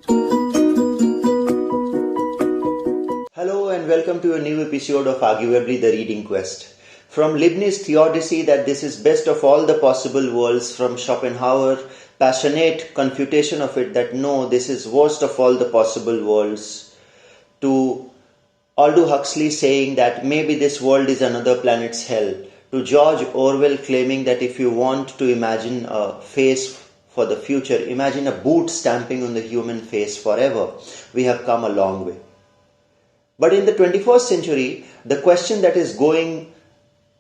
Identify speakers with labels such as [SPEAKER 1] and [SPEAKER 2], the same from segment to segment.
[SPEAKER 1] Hello and welcome to a new episode of Arguably the Reading Quest. From Leibniz' theodicy that this is best of all the possible worlds, from Schopenhauer, passionate confutation of it that no, this is worst of all the possible worlds, to Aldous Huxley saying that maybe this world is another planet's hell, to George Orwell claiming that if you want to imagine a face for the future, imagine a boot stamping on the human face forever. We have come a long way. But in the 21st century, the question that is doing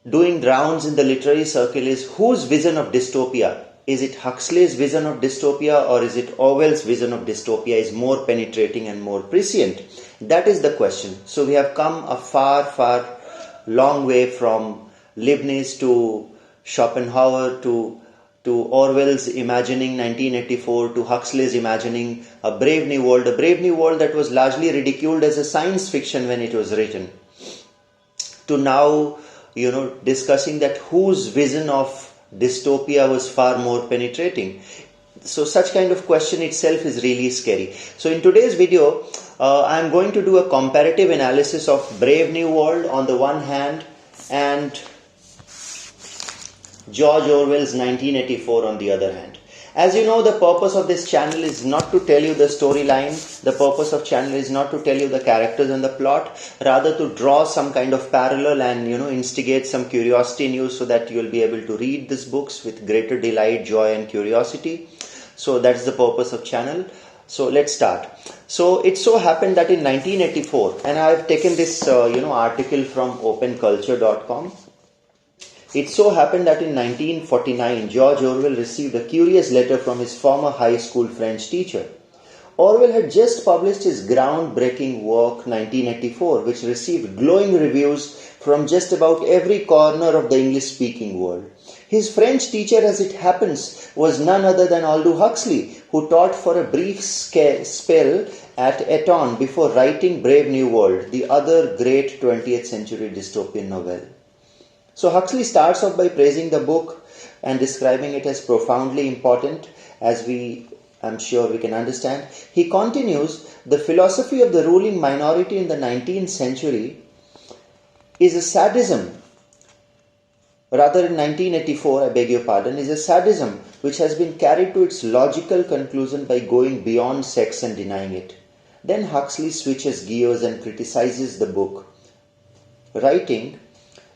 [SPEAKER 1] rounds in the literary circle is whose vision of dystopia? Is it Huxley's vision of dystopia or is it Orwell's vision of dystopia is more penetrating and more prescient? That is the question. So we have come a far long way from Leibniz to Schopenhauer to Orwell's imagining 1984, to Huxley's imagining a brave new world that was largely ridiculed as a science fiction when it was written, to now, discussing that whose vision of dystopia was far more penetrating. So such kind of question itself is really scary. So in today's video, I'm going to do a comparative analysis of Brave New World on the one hand and George Orwell's 1984 on the other hand. As you know, the purpose of this channel is not to tell you the storyline. The purpose of channel is not to tell you the characters and the plot, rather to draw some kind of parallel and instigate some curiosity in you so that you will be able to read these books with greater delight, joy and curiosity. So that's the purpose of channel. So let's start. So it so happened that in 1984, and I have taken this article from openculture.com. It so happened that in 1949, George Orwell received a curious letter from his former high school French teacher. Orwell had just published his groundbreaking work 1984, which received glowing reviews from just about every corner of the English-speaking world. His French teacher, as it happens, was none other than Aldous Huxley, who taught for a brief spell at Eton before writing Brave New World, the other great 20th century dystopian novel. So Huxley starts off by praising the book and describing it as profoundly important, as I'm sure we can understand. He continues, the philosophy of the ruling minority in the 19th century is a sadism. Rather, in 1984, is a sadism which has been carried to its logical conclusion by going beyond sex and denying it. Then Huxley switches gears and criticizes the book, writing,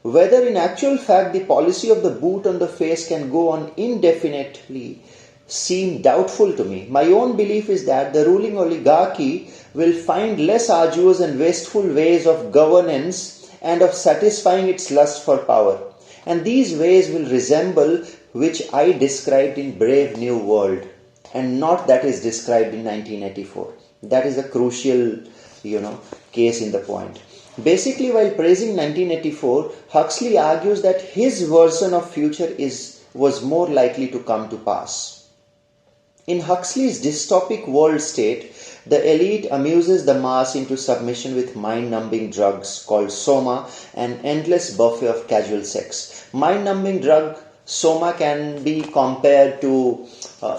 [SPEAKER 1] whether in actual fact the policy of the boot on the face can go on indefinitely seem doubtful to me. My own belief is that the ruling oligarchy will find less arduous and wasteful ways of governance and of satisfying its lust for power. And these ways will resemble which I described in Brave New World, and not that is described in 1984. That is a crucial, case in the point. Basically, while praising 1984, Huxley argues that his version of future was more likely to come to pass. In Huxley's dystopic world state, the elite amuses the mass into submission with mind-numbing drugs called soma, an endless buffet of casual sex. Mind-numbing drug soma can be compared to,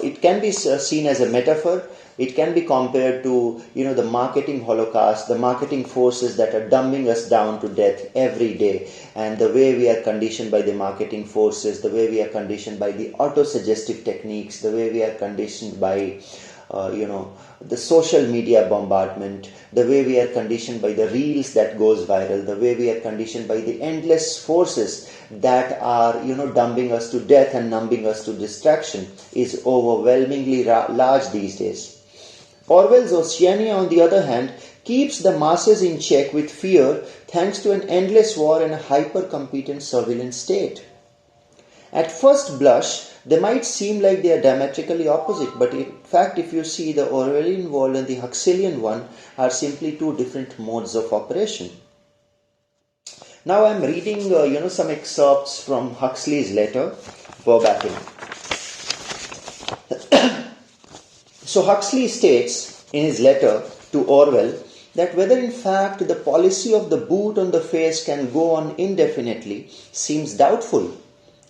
[SPEAKER 1] it can be seen as a metaphor. It can be compared to, the marketing holocaust, the marketing forces that are dumbing us down to death every day, and the way we are conditioned by the marketing forces, the way we are conditioned by the auto-suggestive techniques, the way we are conditioned by, the social media bombardment, the way we are conditioned by the reels that goes viral, the way we are conditioned by the endless forces that are, dumbing us to death and numbing us to distraction is overwhelmingly large these days. Orwell's Oceania, on the other hand, keeps the masses in check with fear thanks to an endless war and a hyper-competent surveillance state. At first blush, they might seem like they are diametrically opposite, but in fact, if you see, the Orwellian world and the Huxleyan one are simply two different modes of operation. Now I'm reading, some excerpts from Huxley's letter, verbatim. So Huxley states in his letter to Orwell that whether in fact the policy of the boot on the face can go on indefinitely seems doubtful.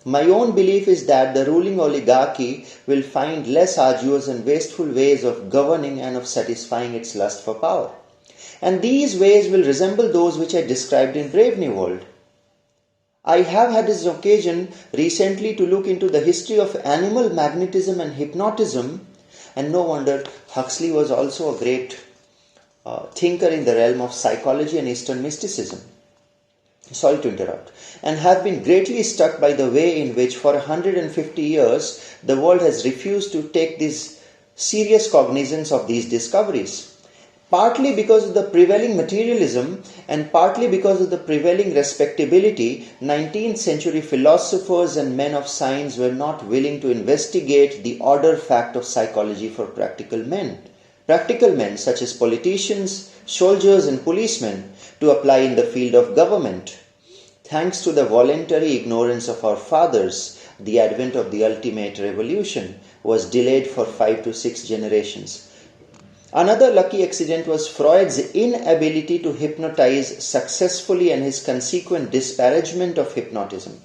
[SPEAKER 1] My own belief is that the ruling oligarchy will find less arduous and wasteful ways of governing and of satisfying its lust for power. And these ways will resemble those which I described in Brave New World. I have had this occasion recently to look into the history of animal magnetism and hypnotism, and no wonder Huxley was also a great thinker in the realm of psychology and Eastern mysticism. Sorry to interrupt. And have been greatly struck by the way in which for 150 years the world has refused to take this serious cognizance of these discoveries. Partly because of the prevailing materialism and partly because of the prevailing respectability, 19th century philosophers and men of science were not willing to investigate the order fact of psychology for practical men. Practical men such as politicians, soldiers and policemen to apply in the field of government. Thanks to the voluntary ignorance of our fathers, the advent of the ultimate revolution was delayed for 5 to 6 generations. Another lucky accident was Freud's inability to hypnotize successfully and his consequent disparagement of hypnotism.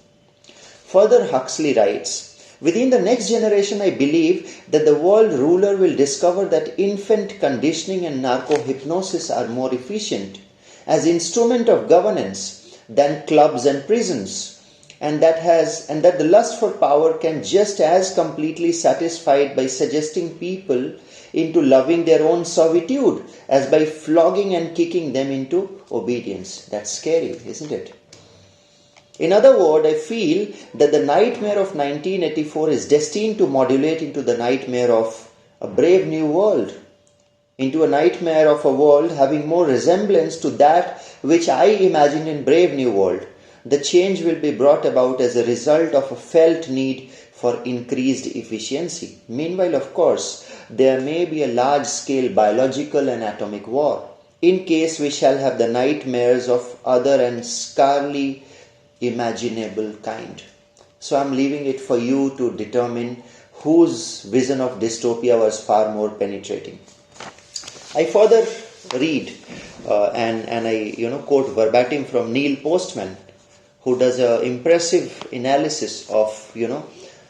[SPEAKER 1] Further, Huxley writes, within the next generation, I believe that the world ruler will discover that infant conditioning and narco-hypnosis are more efficient as instrument of governance than clubs and prisons, and that the lust for power can just as completely satisfied by suggesting people into loving their own servitude as by flogging and kicking them into obedience. That's scary, isn't it? In other words, I feel that the nightmare of 1984 is destined to modulate into the nightmare of a brave new world, into a nightmare of a world having more resemblance to that which I imagined in Brave New World. The change will be brought about as a result of a felt need for increased efficiency. Meanwhile, of course, there may be a large-scale biological and atomic war, in case we shall have the nightmares of other and scarcely imaginable kind. So I'm leaving it for you to determine whose vision of dystopia was far more penetrating. I further read and I quote verbatim from Neil Postman, who does an impressive analysis of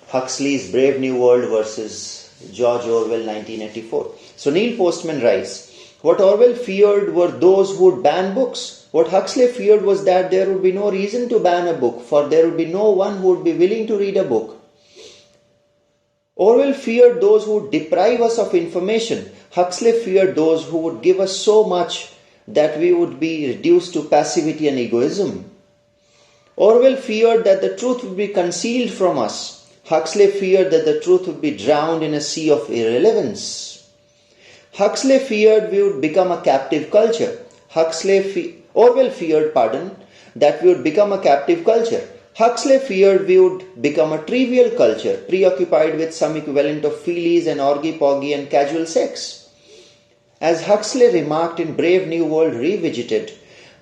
[SPEAKER 1] Huxley's Brave New World versus George Orwell 1984. So Neil Postman writes, what Orwell feared were those who would ban books. What Huxley feared was that there would be no reason to ban a book, for there would be no one who would be willing to read a book. Orwell feared those who would deprive us of information. Huxley feared those who would give us so much that we would be reduced to passivity and egoism. Orwell feared that the truth would be concealed from us. Huxley feared that the truth would be drowned in a sea of irrelevance. Huxley feared we would become a captive culture. Orwell feared, that we would become a captive culture. Huxley feared we would become a trivial culture, preoccupied with some equivalent of feelies and orgy-porgy and casual sex. As Huxley remarked in Brave New World Revisited,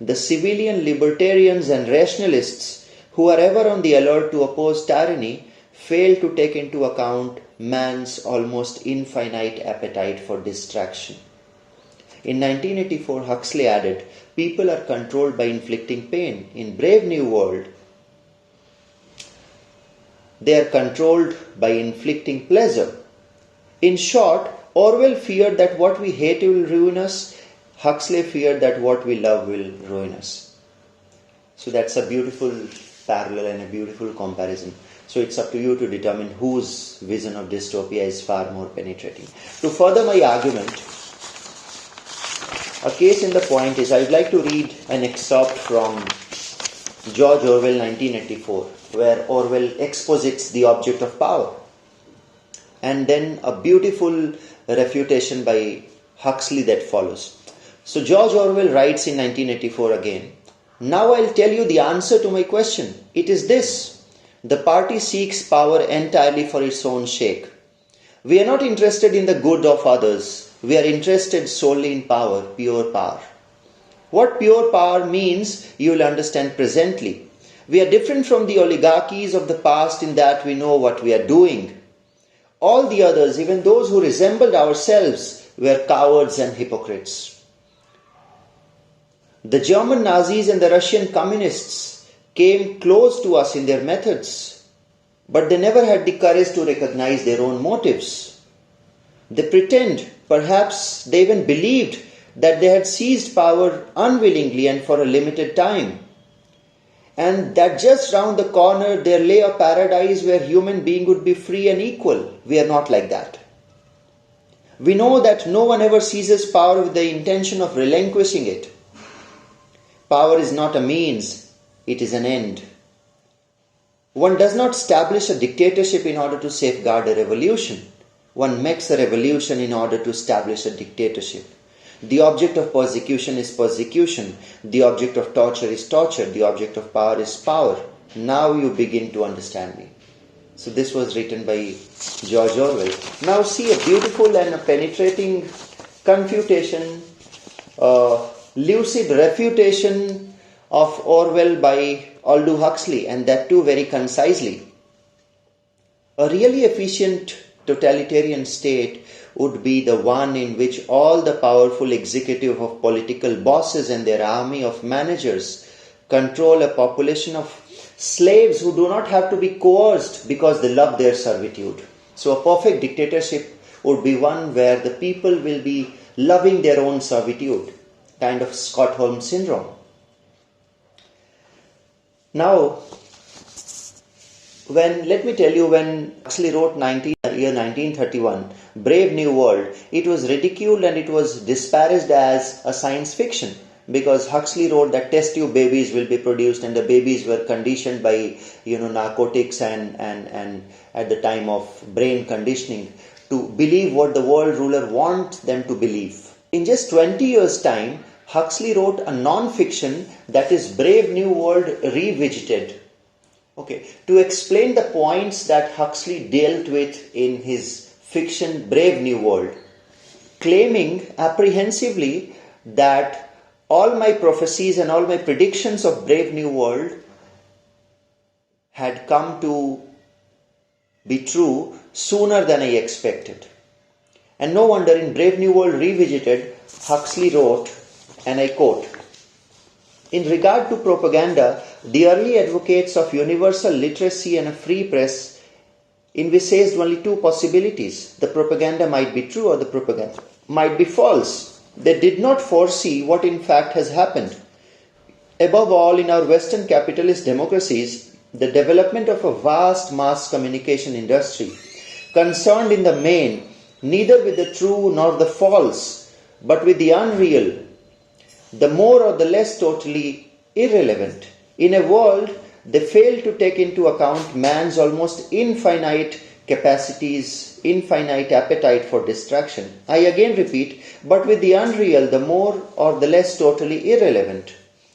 [SPEAKER 1] the civilian libertarians and rationalists who are ever on the alert to oppose tyranny fail to take into account man's almost infinite appetite for distraction. In 1984, Huxley added, people are controlled by inflicting pain. In Brave New World, they are controlled by inflicting pleasure. In short, Orwell feared that what we hate will ruin us. Huxley feared that what we love will ruin us. So that's a beautiful parallel and a beautiful comparison. So it's up to you to determine whose vision of dystopia is far more penetrating. To further my argument, a case in the point is I would like to read an excerpt from George Orwell 1984, where Orwell exposits the object of power. And then a beautiful refutation by Huxley that follows. So George Orwell writes in 1984 again, now I'll tell you the answer to my question. It is this. The party seeks power entirely for its own sake. We are not interested in the good of others. We are interested solely in power, pure power. What pure power means, you will understand presently. We are different from the oligarchies of the past in that we know what we are doing. All the others, even those who resembled ourselves, were cowards and hypocrites. The German Nazis and the Russian communists came close to us in their methods. but they never had the courage to recognize their own motives. They pretend, perhaps they even believed, that they had seized power unwillingly and for a limited time, and that just round the corner there lay a paradise where human being would be free and equal. We are not like that. We know that no one ever seizes power with the intention of relinquishing it. Power is not a means, it is an end. One does not establish a dictatorship in order to safeguard a revolution. One makes a revolution in order to establish a dictatorship. The object of persecution is persecution. The object of torture is torture. The object of power is power. Now you begin to understand me. So this was written by George Orwell. Now see a beautiful and a penetrating confutation, lucid refutation of Orwell by Aldous Huxley, and that too very concisely. A really efficient totalitarian state would be the one in which all the powerful executive of political bosses and their army of managers control a population of slaves who do not have to be coerced because they love their servitude. So a perfect dictatorship would be one where the people will be loving their own servitude, kind of Stockholm syndrome. Now, let me tell you, when Huxley wrote year 1931, Brave New World, it was ridiculed and it was disparaged as a science fiction, because Huxley wrote that test tube babies will be produced and the babies were conditioned by narcotics and at the time of brain conditioning to believe what the world ruler wants them to believe. In just 20 years' time, Huxley wrote a non-fiction that is Brave New World Revisited. To explain the points that Huxley dealt with in his fiction Brave New World, claiming apprehensively that all my prophecies and all my predictions of Brave New World had come to be true sooner than I expected. And no wonder in Brave New World Revisited, Huxley wrote, and I quote, "In regard to propaganda, the early advocates of universal literacy and a free press envisaged only two possibilities. The propaganda might be true or the propaganda might be false. They did not foresee what in fact has happened. Above all, in our Western capitalist democracies, the development of a vast mass communication industry, concerned in the main neither with the true nor the false, but with the unreal, the more or the less totally irrelevant. In a world, they fail to take into account man's almost infinite capacities, infinite appetite for distraction. I again repeat, but with the unreal, the more or the less totally irrelevant."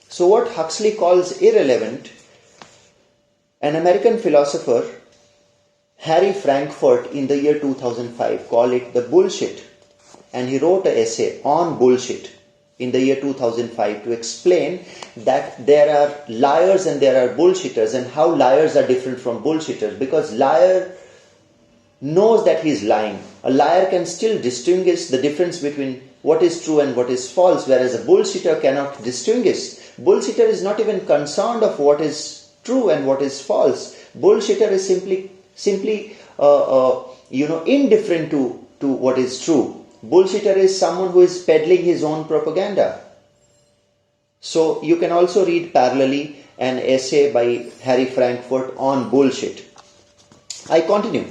[SPEAKER 1] So what Huxley calls irrelevant, an American philosopher, Harry Frankfurt, in the year 2005 called it the bullshit, and he wrote an essay on bullshit in the year 2005 to explain that there are liars and there are bullshitters, and how liars are different from bullshitters, because liar knows that he is lying. A liar can still distinguish the difference between what is true and what is false, whereas a bullshitter cannot distinguish. Bullshitter is not even concerned of what is true and what is false. Bullshitter is simply indifferent to what is true. Bullshitter is someone who is peddling his own propaganda. So you can also read parallelly an essay by Harry Frankfurt on bullshit. I continue.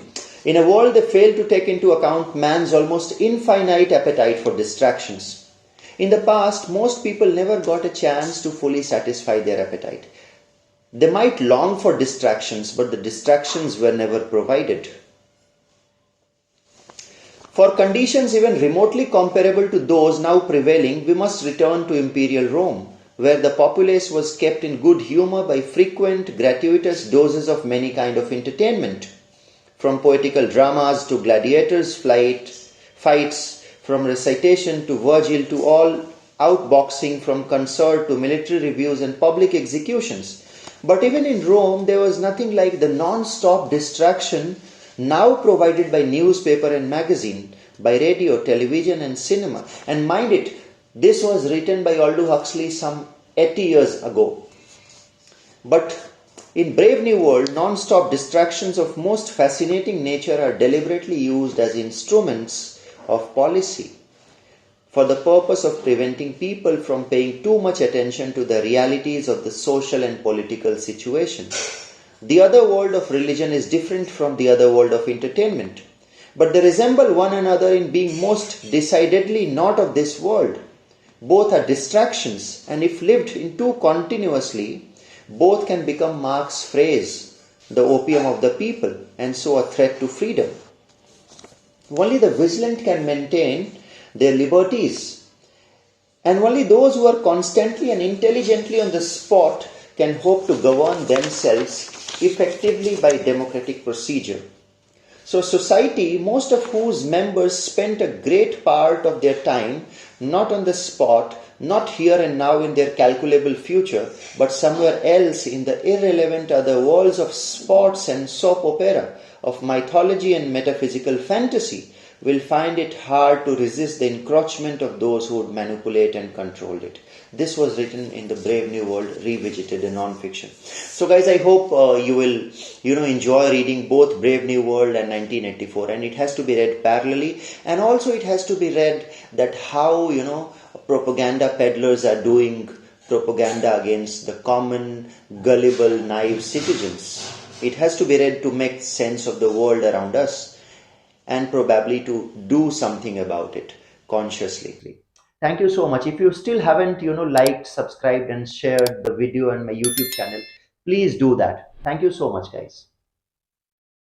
[SPEAKER 1] In a world that failed to take into account man's almost infinite appetite for distractions. In the past, most people never got a chance to fully satisfy their appetite. They might long for distractions, but the distractions were never provided. For conditions even remotely comparable to those now prevailing, we must return to imperial Rome, where the populace was kept in good humor by frequent, gratuitous doses of many kinds of entertainment. From poetical dramas to gladiators' fights, from recitation to Virgil to all outboxing, from concert to military reviews and public executions. But even in Rome, there was nothing like the non-stop distraction now provided by newspaper and magazine, by radio, television and cinema. And mind it, this was written by Aldous Huxley some 80 years ago. But In Brave New World, non-stop distractions of most fascinating nature are deliberately used as instruments of policy for the purpose of preventing people from paying too much attention to the realities of the social and political situation. The other world of religion is different from the other world of entertainment, but they resemble one another in being most decidedly not of this world. Both are distractions, and if lived in too continuously, both can become Marx's phrase, the opium of the people, and so a threat to freedom. Only the vigilant can maintain their liberties, and only those who are constantly and intelligently on the spot can hope to govern themselves effectively by democratic procedure. So society, most of whose members spent a great part of their time not on the spot, not here and now in their calculable future, but somewhere else in the irrelevant other worlds of sports and soap opera, of mythology and metaphysical fantasy, will find it hard to resist the encroachment of those who would manipulate and control it. This was written in the Brave New World Revisited, a non-fiction. So guys, I hope you will enjoy reading both Brave New World and 1984, and it has to be read parallelly, and also it has to be read that how propaganda peddlers are doing propaganda against the common, gullible, naive citizens. It has to be read to make sense of the world around us, and probably to do something about it consciously. Thank you so much. If you still haven't, liked, subscribed, and shared the video on my YouTube channel, please do that. Thank you so much, guys.